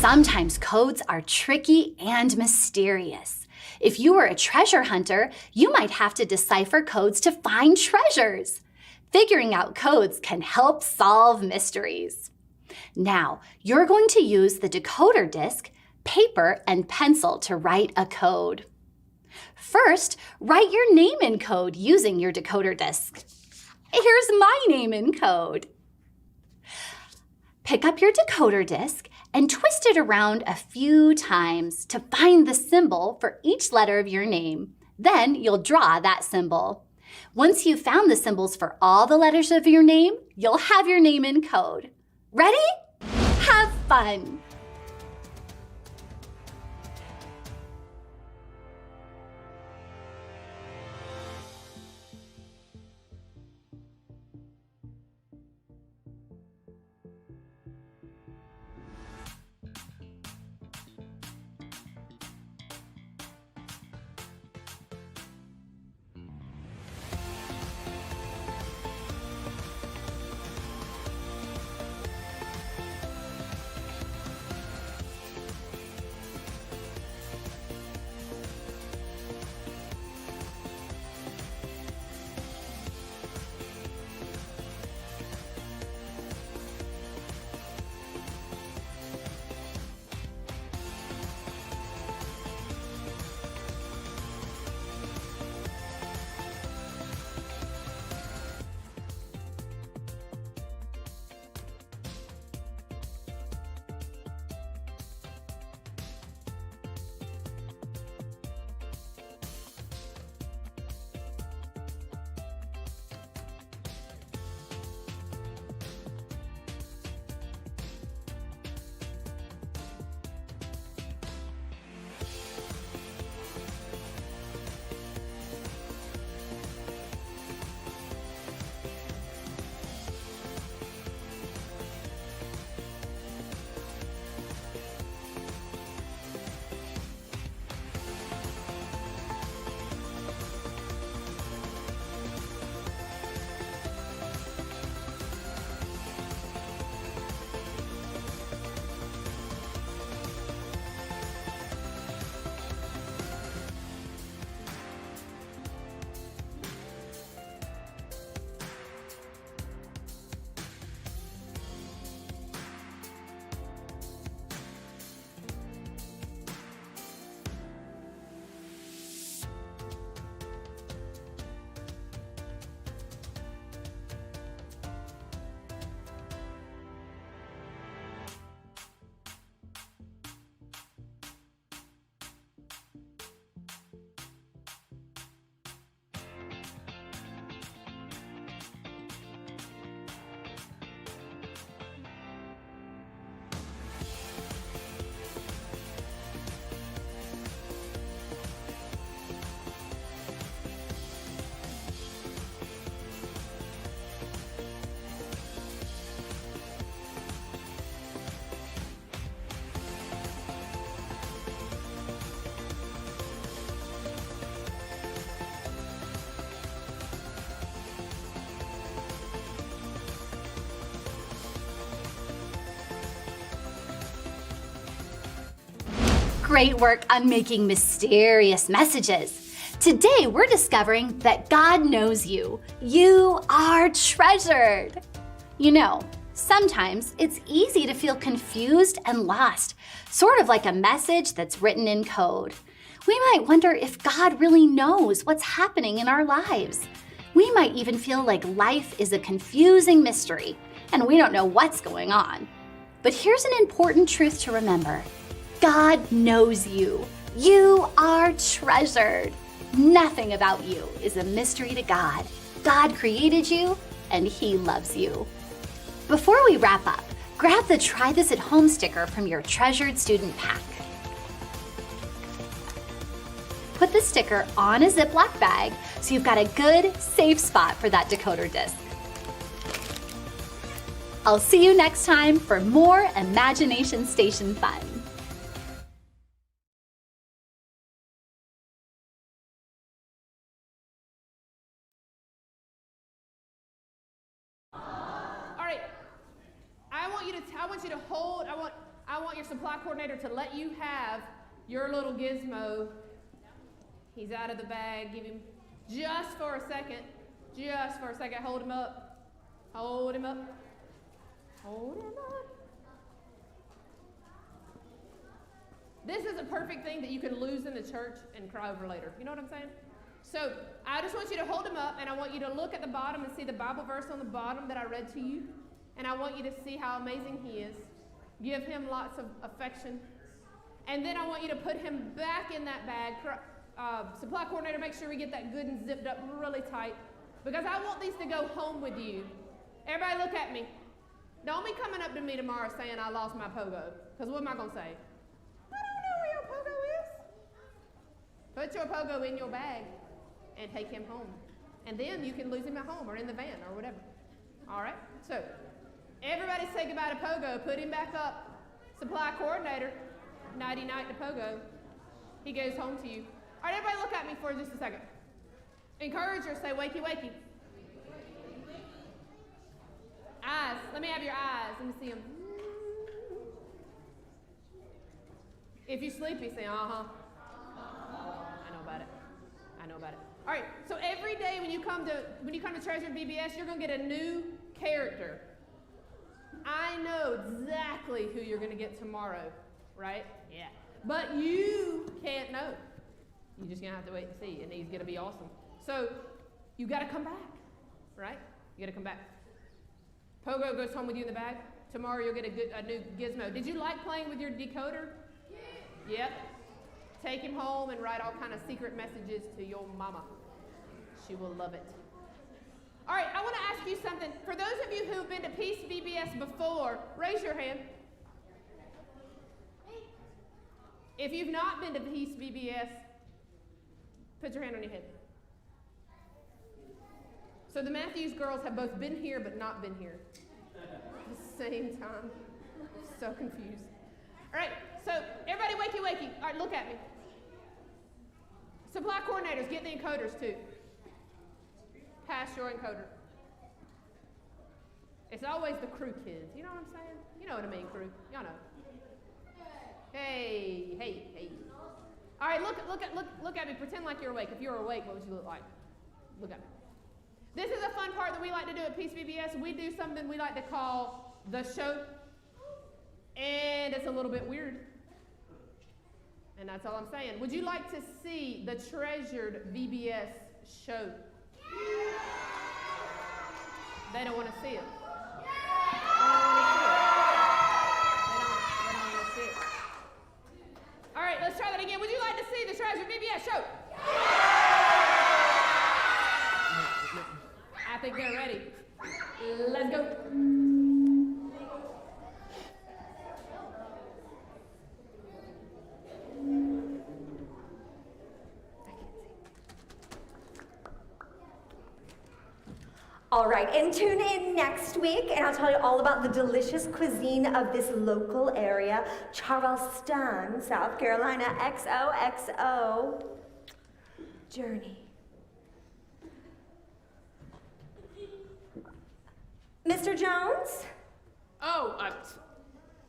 Sometimes codes are tricky and mysterious. If you were a treasure hunter, you might have to decipher codes to find treasures. Figuring out codes can help solve mysteries. Now, you're going to use the decoder disc, paper, and pencil to write a code. First, write your name in code using your decoder disc. Here's my name in code. Pick up your decoder disc and twist it around a few times to find the symbol for each letter of your name. Then you'll draw that symbol. Once you've found the symbols for all the letters of your name, you'll have your name in code. Ready? Have fun! Great work on making mysterious messages. Today, we're discovering that God knows you. You are treasured. You know, sometimes it's easy to feel confused and lost, sort of like a message that's written in code. We might wonder if God really knows what's happening in our lives. We might even feel like life is a confusing mystery, and we don't know what's going on. But here's an important truth to remember. God knows you. You are treasured. Nothing about you is a mystery to God. God created you, and He loves you. Before we wrap up, grab the Try This at Home sticker from your treasured student pack. Put the sticker on a Ziploc bag so you've got a good, safe spot for that decoder disc. I'll see you next time for more Imagination Station fun. I want your supply coordinator to let you have your little gizmo He's out of the bag. Give him just for a second. Just for a second. Hold him up. Hold him up. Hold him up. This is a perfect thing that you can lose in the church and cry over later. You know what I'm saying? So I just want you to hold him up, and I want you to look at the bottom and see the Bible verse on the bottom that I read to you. And I want you to see how amazing he is. Give him lots of affection. And then I want you to put him back in that bag. Supply coordinator, make sure we get that good and zipped up really tight, because I want these to go home with you. Everybody look at me. Don't be coming up to me tomorrow saying I lost my pogo, because what am I going to say? I don't know where your pogo is. Put your pogo in your bag and take him home. And then you can lose him at home or in the van or whatever. All right? So everybody say goodbye to pogo. Put him back up. Supply coordinator, nighty-night to pogo. He goes home to you. All right, everybody look at me for just a second. Encourager, say wakey, wakey. Eyes, let me have your eyes. Let me see them. If you're sleepy, say uh-huh. I know about it. I know about it. All right, so every day when you come to Treasured VBS, you're going to get a new character. I know exactly who you're going to get tomorrow, right? Yeah. But you can't know. You're just going to have to wait and see, and he's going to be awesome. So you got to come back, right? You got to come back. Pogo goes home with you in the bag. Tomorrow you'll get a new gizmo. Did you like playing with your decoder? Yeah. Yep. Take him home and write all kind of secret messages to your mama. She will love it. All right, I want to ask you something. For those of you who've been to Peace VBS before, raise your hand. If you've not been to Peace VBS, put your hand on your head. So the Matthews girls have both been here but not been here at the same time. So confused. All right, so everybody wakey, wakey. All right, look at me. Supply coordinators, get the encoders too. Pass your encoder. It's always the crew kids. You know what I'm saying? You know what I mean, crew. Y'all know. Hey, hey, hey. All right, look at me. Pretend like you're awake. If you're awake, what would you look like? Look at me. This is a fun part that we like to do at Peace VBS. We do something we like to call the show. And it's a little bit weird. And that's all I'm saying. Would you like to see the Treasured VBS show? They don't want to see it. They don't want to see it. All right, let's try that again. Would you like to see the Treasured VBS show? I think they're ready. Let's go. All right, and tune in next week, and I'll tell you all about the delicious cuisine of this local area, Charleston, South Carolina, XOXO. Journey. Mr. Jones? Oh,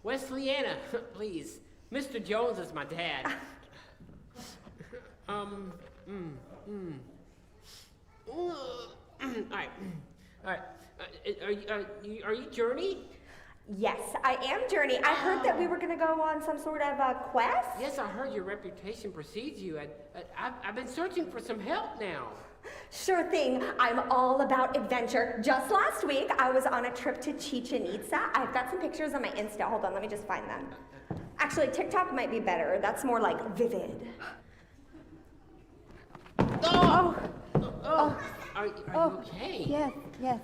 Wesleyana, please. Mr. Jones is my dad. All right. Are you Journey? Yes, I am Journey. I heard that we were going to go on some sort of a quest. Yes, I heard your reputation precedes you. I've been searching for some help now. Sure thing. I'm all about adventure. Just last week, I was on a trip to Chichen Itza. I've got some pictures on my Insta. Hold on, let me just find them. Actually, TikTok might be better. That's more like vivid. Oh! Are you okay? Yes.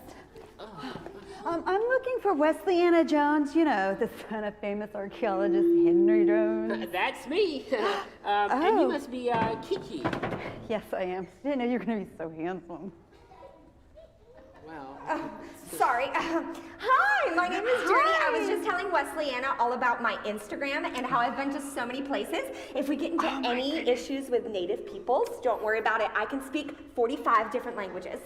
I'm looking for Wesleyana Jones, you know, the son of famous archaeologist Henry Jones. That's me. And you must be Kiki. Yes, I am. I didn't know you were going to be so handsome. Wow. Sorry. Hi, my name is Journey. I was just telling Wesleyana all about my Instagram and how I've been to so many places. If we get into any issues with native peoples, don't worry about it. I can speak 45 different languages.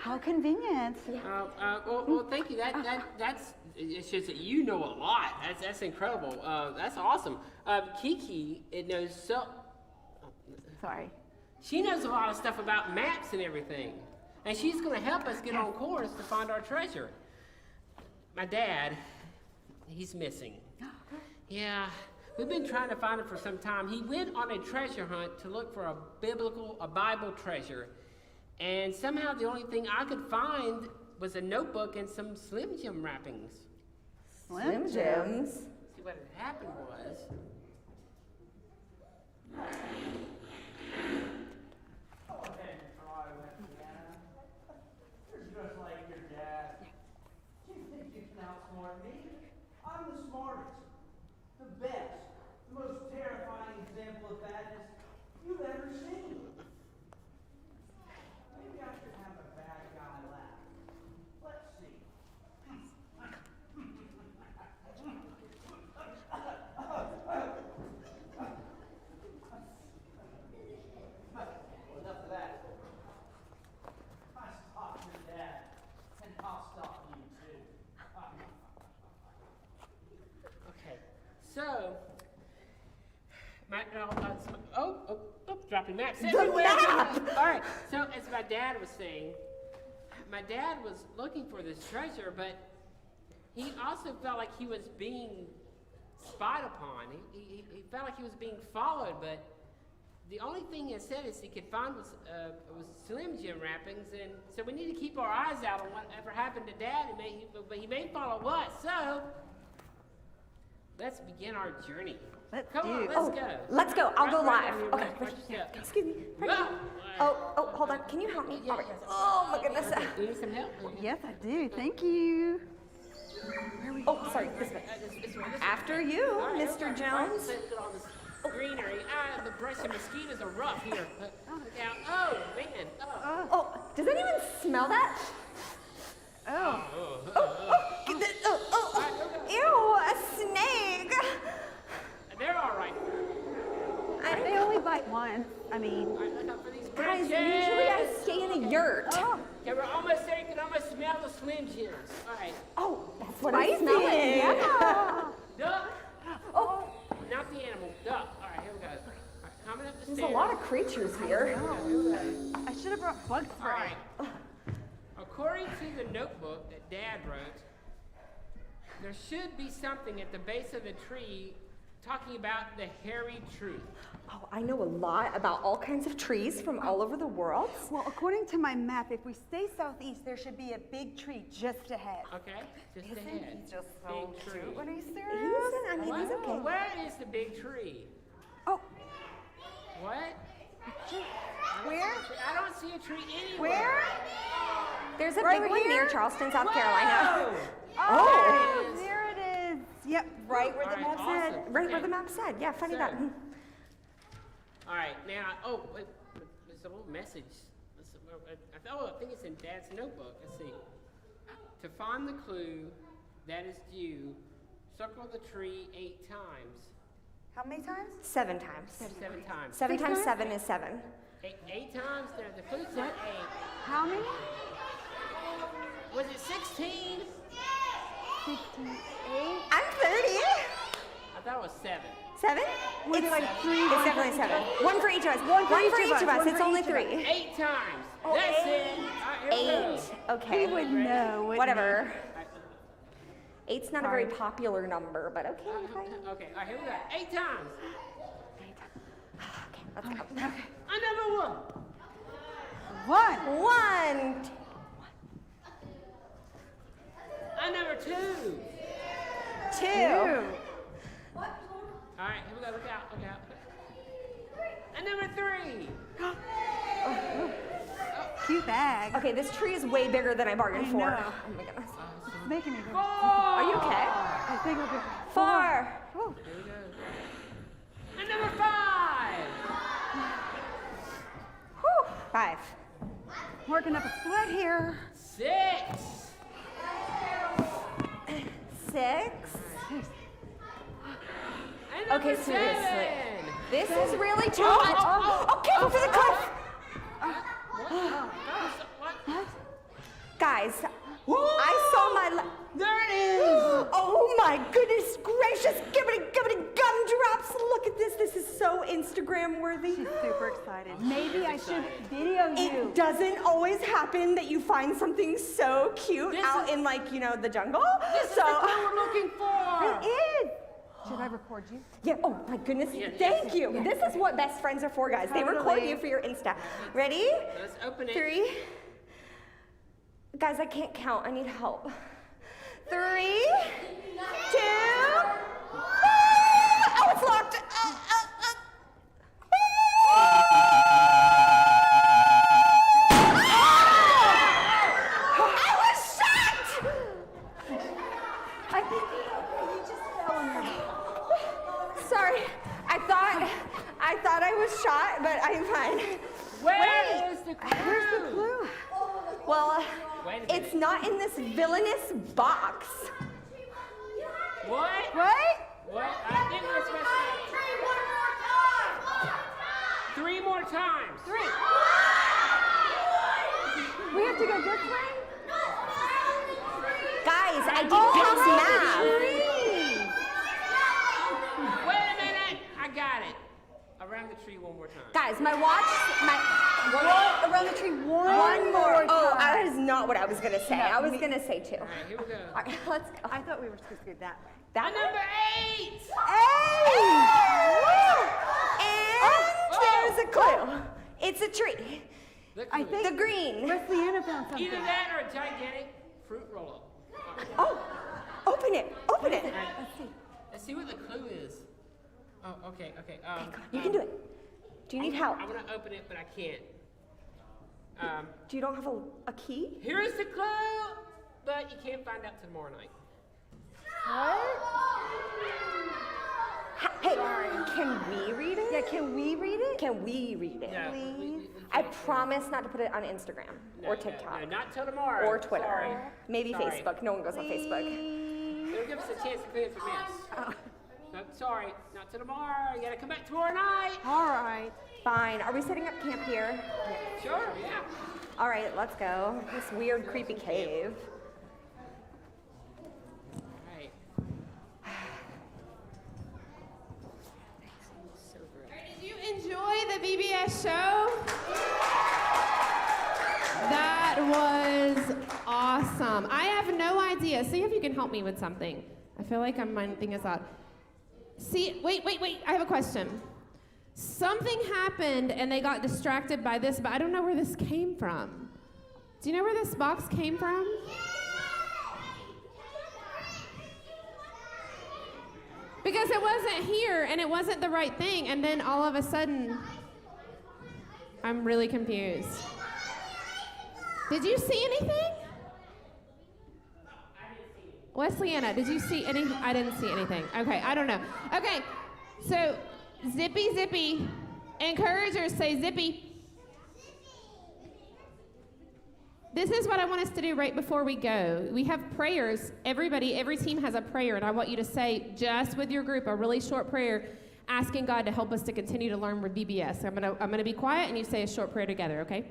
How convenient. Well, thank you. That's it shows that you know a lot. That's incredible. That's awesome. Kiki, it knows so. Sorry. she knows a lot of stuff about maps and everything. And she's gonna help us get on course to find our treasure. My dad, he's missing. Yeah, we've been trying to find him for some time. He went on a treasure hunt to look for a Bible treasure. And somehow the only thing I could find was a notebook and some Slim Jim wrappings. Slim Jims? See, what had happened was... Just like your dad. You think you can outsmart me? I'm the smartest, the best, the most terrifying example of badness you've ever seen. Maybe I should have a bad guy laugh. Let's see. Enough of that. I stopped your dad, and I'll stop you too. Okay, so... dropping maps everywhere. All right, so as my dad was saying, my dad was looking for this treasure, but he also felt like he was being spied upon. He felt like he was being followed, but the only thing he said is he could find was Slim Jim wrappings, and so we need to keep our eyes out on whatever happened to Dad. But he may follow us. So let's begin our journey. Let's go. Let's go. I'll go Right live. on your Okay. right, watch your step. Excuse me. Go. Oh, hold on. Can you help me? All right. Oh my goodness. Do you need some help? Yes, I do. Thank you. Oh, sorry. This way. This way. After you, All right, Mr. all right. Jones. Let's get all this greenery. The brush and mosquitoes are rough here. Look out. Oh, man. Oh, does anyone smell that? Ew, a snake. They're all right. They only bite once. I mean, All right, look out for these Guys, branches. usually I stay in a yurt. Okay, we're almost there. You can almost smell the Slim Jims. All right. Oh, that's what I'm smelling. yeah. Duck. Oh, Not the animal. Duck. All right, here we go. All right, coming up the there's stairs. a lot of creatures here. I should have brought bug All spray. right. According to the notebook that Dad wrote, there should be something at the base of the tree talking about the hairy truth. Oh, I know a lot about all kinds of trees from all over the world. Well, according to my map, if we stay southeast, there should be a big tree just ahead. Okay, just Isn't ahead. he just so Big tree. cute when he's He's, serious? I mean, he's okay. Where is the big tree? Oh, What? where? I don't see a tree anywhere. Where? There's a Right big one here? near Charleston, South Carolina. Oh, There it is. there it is. Yep. Right where All the right, map awesome. said. Right where Okay. the map said. Yeah, funny So- that. All right, now, there's a little message. I think it's in Dad's notebook. Let's see. To find the clue that is due, circle the tree 8 times. How many times? 7 times. 7 times. 7 times times? 7 is 7. 8 times? Now, the clue said 8. How many? Was it 16? 58. I'm 30. I thought it was 7. 7? Was it like 3? It's definitely 7. One for each of us. One for each of us. It's only 3. 8 times. Oh, That's 8. it. All right, here we go. 8. Okay. He would know. wouldn't Whatever. All right, 8's not a very popular number, but okay. Fine. okay, all right, here we go. 8 times. Okay, let's go. I number 1. he? One. 1. I number 2. 2. All right, here we go. Look out. Look out. And number 3. Cute bag. Okay, this tree is way bigger than I bargained I for. know. Oh my goodness. It's making me 4. Are you okay? I think we'll be 4. Whew. Here we go. And number 5. Whew. 5. Working up a sweat here. 6. 6. And number Okay, seriously. 7. This is really too much. Oh, careful for the cliff. What? Guys, I saw my. There it is. Oh my goodness gracious! Gibbity gumdrops! Look at this. This is so insane. Instagram worthy. She's super excited. Maybe I should video you. It doesn't always happen that you find something so cute out in like, you know, the jungle. This is the clue we're looking for. It is. Should I record you? Yeah, oh my goodness, thank you. This is what best friends are for, guys. They record you for your Insta. Ready? Let's open it. 3. Guys, I can't count. I need help. 3, 2. Oh, it's locked. I was shocked. I think you just fell on her. Sorry. I thought I was shot, but I'm fine. Where is the clue? Where's the clue? Well, Wait a minute. it's not in this villainous box. What? What? I think we're supposed to. 3 more times. 3. We have to go this way? Guys, I did fast math. Wait a minute. I got it. Around the tree one more time. Guys, my watch, Around the tree one more. Oh, time. that is not what I was gonna say. No, I was me- gonna say 2. All right, here we go. All right, let's go. I thought we were supposed to go that way. That Number 8. And there's a clue. It's a tree. I think The green. Wesley Anna found something. Either that or a gigantic fruit roll-up. Oh, open it. Open it. Let's see. Let's see what the clue is. Oh, okay. You can do it. Do you need help? I want to open it, but I can't. Do you don't have a key? Here is the clue, but you can't find out till tomorrow night. Hey, can we read it? Yeah, can we read it? Can we read it? No, Please? I promise not to put it on Instagram or TikTok No, not till tomorrow. or Twitter. Sorry. Maybe Sorry. Facebook. No one goes on Facebook. It'll give us a chance to clean up the mess. No, sorry, not till tomorrow. You gotta come back tomorrow night. All right. Fine. Are we setting up camp here? Sure, yeah. All right, let's go. This weird, creepy cave. Right. Did you enjoy the VBS show? That was awesome. I have no idea. See if you can help me with something. I feel like I'm minding us out. See, wait. I have a question. Something happened and they got distracted by this, but I don't know where this came from. Do you know where this box came from? Because it wasn't here and it wasn't the right thing, and then all of a sudden, I'm really confused. Did you see anything? Wesley Anna, did you see any? I didn't see anything. Okay, I don't know. Okay, so zippy. Encouragers say zippy. This is what I want us to do right before we go. We have prayers. Every team has a prayer, and I want you to say, just with your group, a really short prayer, asking God to help us to continue to learn with VBS. I'm gonna be quiet, and you say a short prayer together, okay?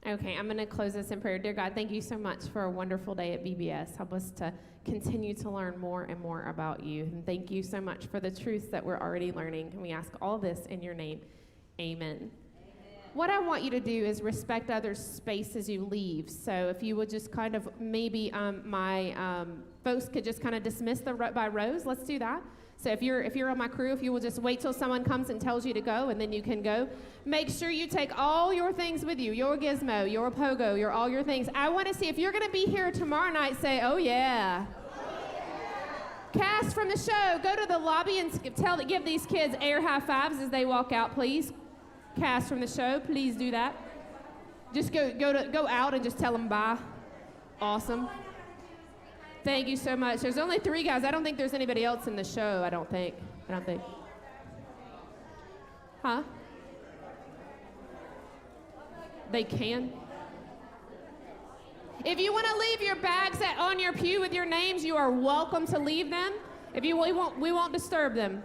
Okay, I'm going to close this in prayer. Dear God, thank you so much for a wonderful day at VBS. Help us to continue to learn more and more about you. And thank you so much for the truths that we're already learning. And we ask all this in your name. Amen. What I want you to do is respect others' space as you leave. So if you would just kind of maybe my folks could just kind of dismiss by rows. Let's do that. So if you're on my crew, if you will just wait till someone comes and tells you to go, and then you can go. Make sure you take all your things with you, your gizmo, your pogo, all your things. I want to see if you're going to be here tomorrow night, say, oh yeah. Cast from the show, go to the lobby and give these kids air high fives as they walk out, please. Cast from the show, please do that. Just go out and just tell them bye. Awesome. Thank you so much. There's only 3 guys. I don't think there's anybody else in the show, I don't think. Huh? They can? If you want to leave your bags on your pew with your names, you are welcome to leave them. We won't disturb them.